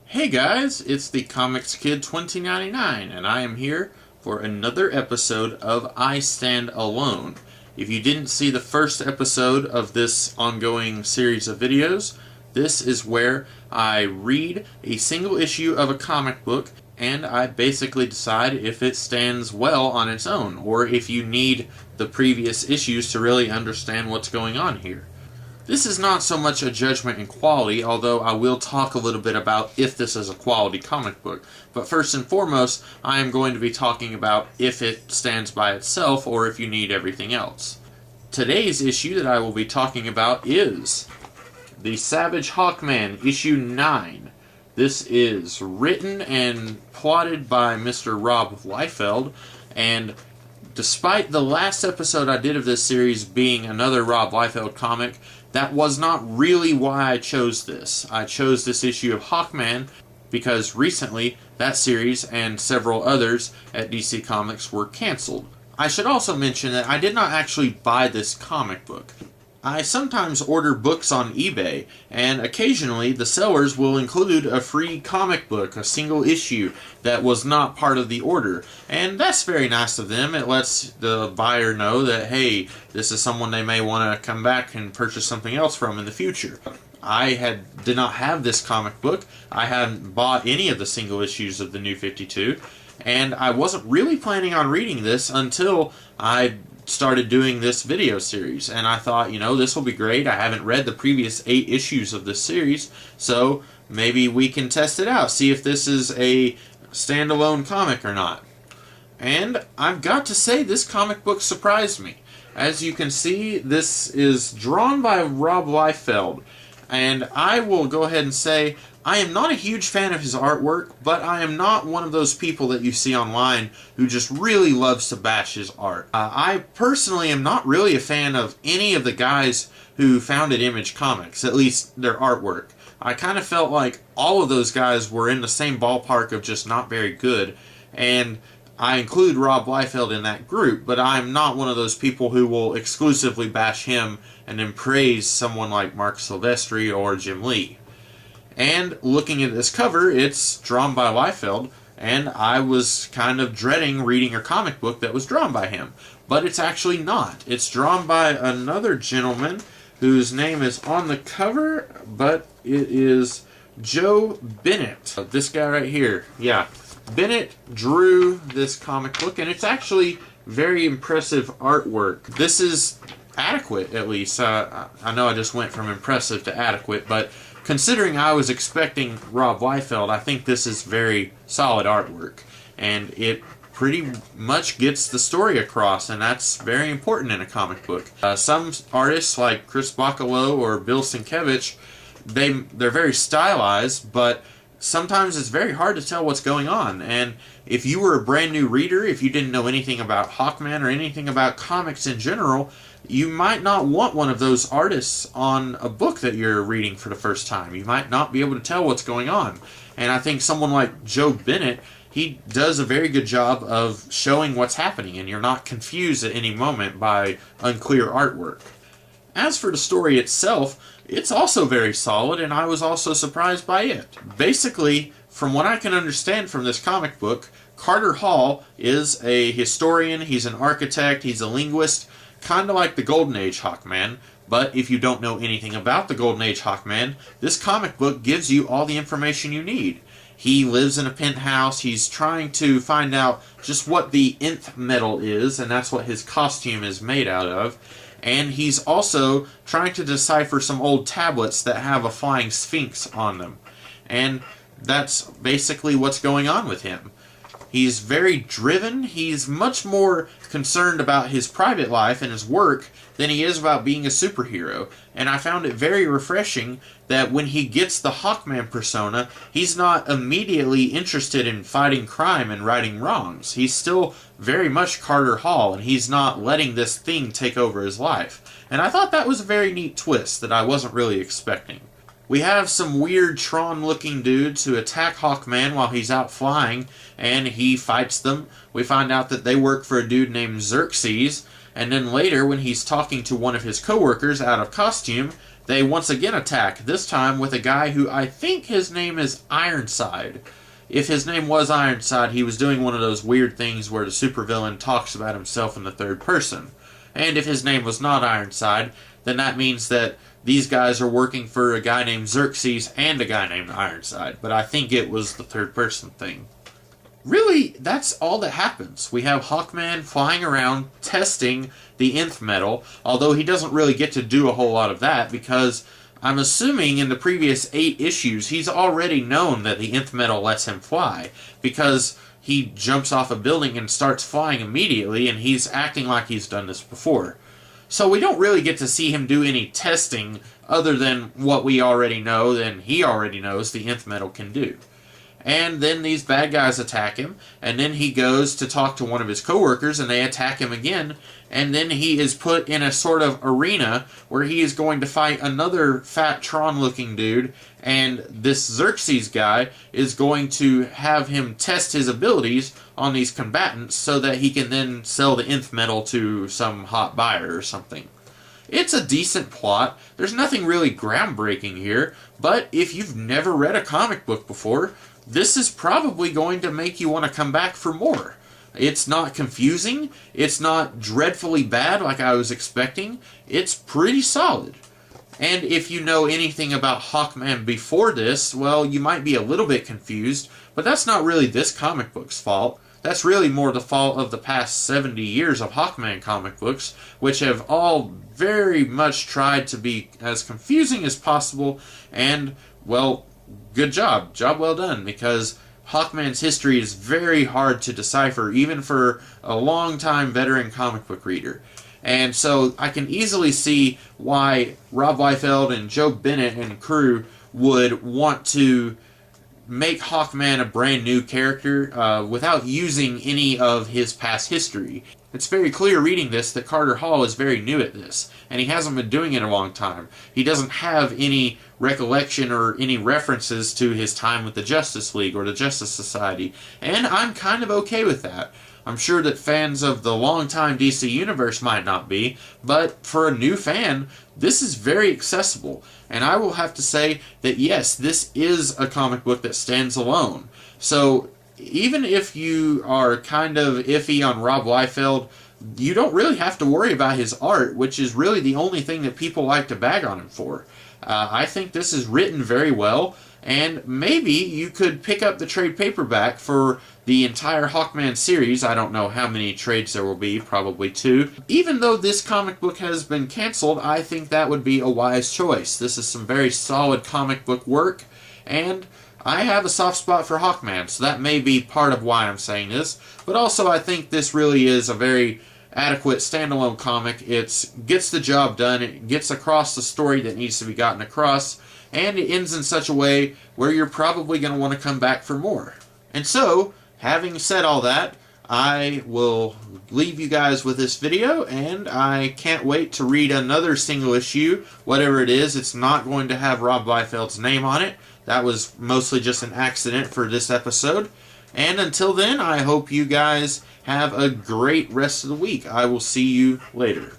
Hey guys, it's the Comics Kid 2099, and I am here for another episode of I Stand Alone. If you didn't see the first episode of this ongoing series of videos, this is where I read a single issue of a comic book and I basically decide if it stands well on its own, or if you need the previous issues to really understand what's going on here. This is not so much a judgment in quality, although I will talk a little bit about if this is a quality comic book. But first and foremost, I am going to be talking about if it stands by itself or if you need everything else. Today's issue that I will be talking about is The Savage Hawkman, issue 9. This is written and plotted by Mr. Rob Liefeld, and despite the last episode I did of this series being another Rob Liefeld comic, that was not really why I chose this. I chose this issue of Hawkman because recently that series and several others at DC Comics were canceled. I should also mention that I did not actually buy this comic book. I sometimes order books on eBay, and occasionally the sellers will include a free comic book, a single issue, that was not part of the order. And that's very nice of them. It lets the buyer know that, hey, this is someone they may want to come back and purchase something else from in the future. I did not have this comic book. I hadn't bought any of the single issues of the New 52, and I wasn't really planning on reading this until I started doing this video series, and I thought, this will be great. I haven't read the previous 8 issues of this series, so maybe we can test it out, see if this is a standalone comic or not. And I've got to say, this comic book surprised me. As you can see, this is drawn by Rob Liefeld, and I will go ahead and say I am not a huge fan of his artwork, but I am not one of those people that you see online who just really loves to bash his art. I personally am not really a fan of any of the guys who founded Image Comics, at least their artwork. I kind of felt like all of those guys were in the same ballpark of just not very good, and I include Rob Liefeld in that group, but I'm not one of those people who will exclusively bash him and then praise someone like Mark Silvestri or Jim Lee. And looking at this cover, it's drawn by Liefeld, and I was kind of dreading reading a comic book that was drawn by him. But it's actually not. It's drawn by another gentleman whose name is on the cover, but it is Joe Bennett. This guy right here. Yeah. Bennett drew this comic book, and it's actually very impressive artwork. This is adequate, at least. I know I just went from impressive to adequate, but considering I was expecting Rob Liefeld, I think this is very solid artwork, and it pretty much gets the story across, and that's very important in a comic book. Some artists like Chris Bacalo or Bill Sienkiewicz, they're very stylized, but sometimes it's very hard to tell what's going on. And if you were a brand new reader, if you didn't know anything about Hawkman or anything about comics in general, you might not want one of those artists on a book that you're reading for the first time. You might not be able to tell what's going on. And I think someone like Joe Bennett, he does a very good job of showing what's happening, and you're not confused at any moment by unclear artwork. As for the story itself, it's also very solid, and I was also surprised by it. Basically, from what I can understand from this comic book, Carter Hall is a historian, he's an architect, he's a linguist, kind of like the Golden Age Hawkman. But if you don't know anything about the Golden Age Hawkman, this comic book gives you all the information you need. He lives in a penthouse, he's trying to find out just what the nth metal is, and that's what his costume is made out of. And he's also trying to decipher some old tablets that have a flying sphinx on them. And that's basically what's going on with him. He's very driven. He's much more concerned about his private life and his work than he is about being a superhero. And I found it very refreshing that when he gets the Hawkman persona, he's not immediately interested in fighting crime and righting wrongs. He's still very much Carter Hall, and he's not letting this thing take over his life. And I thought that was a very neat twist that I wasn't really expecting. We have some weird Tron-looking dudes who attack Hawkman while he's out flying, and he fights them. We find out that they work for a dude named Xerxes, and then later when he's talking to one of his coworkers out of costume, they once again attack, this time with a guy who I think his name is Ironside. If his name was Ironside, he was doing one of those weird things where the supervillain talks about himself in the third person. And if his name was not Ironside, then that means that these guys are working for a guy named Xerxes and a guy named Ironside. But I think it was the third person thing. Really, that's all that happens. We have Hawkman flying around testing the nth metal, although he doesn't really get to do a whole lot of that because I'm assuming in the previous 8 issues he's already known that the nth metal lets him fly because he jumps off a building and starts flying immediately, and he's acting like he's done this before. So we don't really get to see him do any testing other than what we already know, and he already knows the nth metal can do. And then these bad guys attack him, and then he goes to talk to one of his coworkers, and they attack him again, and then he is put in a sort of arena where he is going to fight another fat Tron-looking dude, and this Xerxes guy is going to have him test his abilities on these combatants so that he can then sell the nth metal to some hot buyer or something. It's a decent plot. There's nothing really groundbreaking here, but if you've never read a comic book before, this is probably going to make you want to come back for more. It's not confusing. It's not dreadfully bad like I was expecting. It's pretty solid. And if you know anything about Hawkman before this, well, you might be a little bit confused, but that's not really this comic book's fault. That's really more the fault of the past 70 years of Hawkman comic books, which have all very much tried to be as confusing as possible, and, well, good job. Job well done, because Hawkman's history is very hard to decipher, even for a long-time veteran comic book reader. And so I can easily see why Rob Liefeld and Joe Bennett and crew would want to make Hawkman a brand new character without using any of his past history. It's very clear reading this that Carter Hall is very new at this, and he hasn't been doing it a long time. He doesn't have any recollection or any references to his time with the Justice League or the Justice Society, and I'm kind of okay with that. I'm sure that fans of the longtime DC Universe might not be, but for a new fan, this is very accessible. And I will have to say that yes, this is a comic book that stands alone. So even if you are kind of iffy on Rob Liefeld, you don't really have to worry about his art, which is really the only thing that people like to bag on him for. I think this is written very well, and maybe you could pick up the trade paperback for the entire Hawkman series. I don't know how many trades there will be, probably 2. Even though this comic book has been canceled, I think that would be a wise choice. This is some very solid comic book work, and I have a soft spot for Hawkman, so that may be part of why I'm saying this. But also I think this really is a very adequate standalone comic. It gets the job done, it gets across the story that needs to be gotten across, and it ends in such a way where you're probably going to want to come back for more. And so, having said all that, I will leave you guys with this video, and I can't wait to read another single issue, whatever it is. It's not going to have Rob Liefeld's name on it. That was mostly just an accident for this episode. And until then, I hope you guys have a great rest of the week. I will see you later.